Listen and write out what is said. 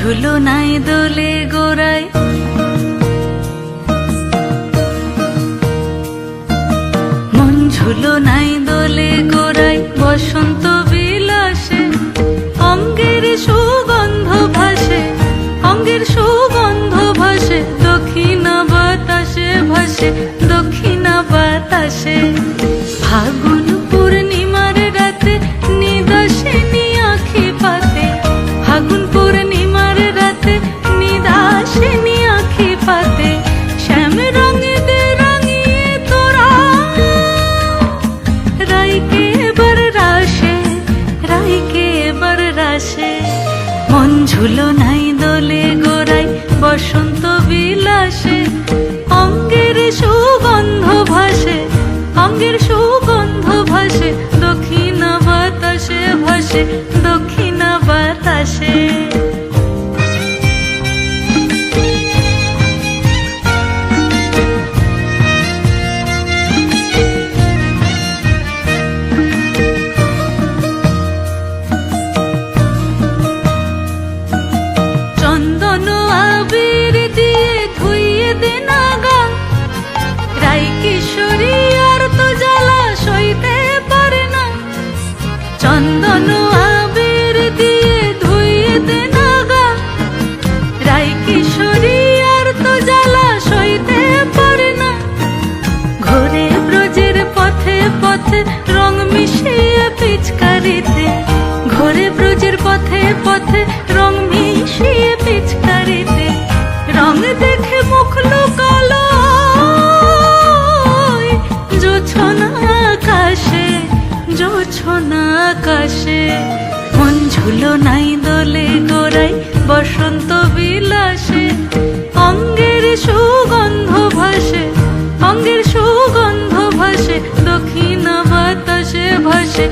ঝুলো নাই দোলে গোড়ায়, মন ঝুলো নাই দোলে গোড়ায়, বসন্ত বিলাসে অঙ্গের সুগন্ধ ভাসে, অঙ্গের সুগন্ধ ভাসে, দক্ষিণা বাতাসে ভাসে, দক্ষিণা বাতাসে। ফাগুন পূর্ণিমার রাতে নিদাসিনী আঁখি পাতে, ফাগুন পূর্ণিমার রাতে নিদাসিনী আঁখি পাতে, শ্যাম রঙে দে রাঙিয়ে তোরা রাইকে এবার রাশে, রাইকে এবার রাশে। মন ঝুলো নাই দোলে গোড়ায়, বসন্ত বিলাসে অঙ্গের সুগন্ধ ভাসে, অঙ্গের সুগন্ধ ভাসে, দক্ষিণা বাতাসে ভাসে, দক্ষিণা বাতাসে। চন্দন আবির দিয়ে ধুইয়ে দে না গা, রাই কিশোরী আর তো জ্বালা সইতে পারে না। চন্দন আবির দিয়ে ধুইয়ে দে না গা, রাই কিশোরী আর তো জ্বালা সইতে পারে না। ঘোরে ব্রজের পথে পথে রং মিশিয়ে পিচকারিতে, ঘোরে ব্রজের পথে পথে রং মিশিয়ে পিচকারিতে, রং দেখে মুখ লুকালো জোছনা আকাশে, জোছনা আকাশে। মন ঝুলো নাই দোলে গোড়ায়, বসন্ত বিলাসে অঙ্গের সুগন্ধ ভাসে, অঙ্গের সুগন্ধ ভাসে, দক্ষিণা বাতাসে ভাসে,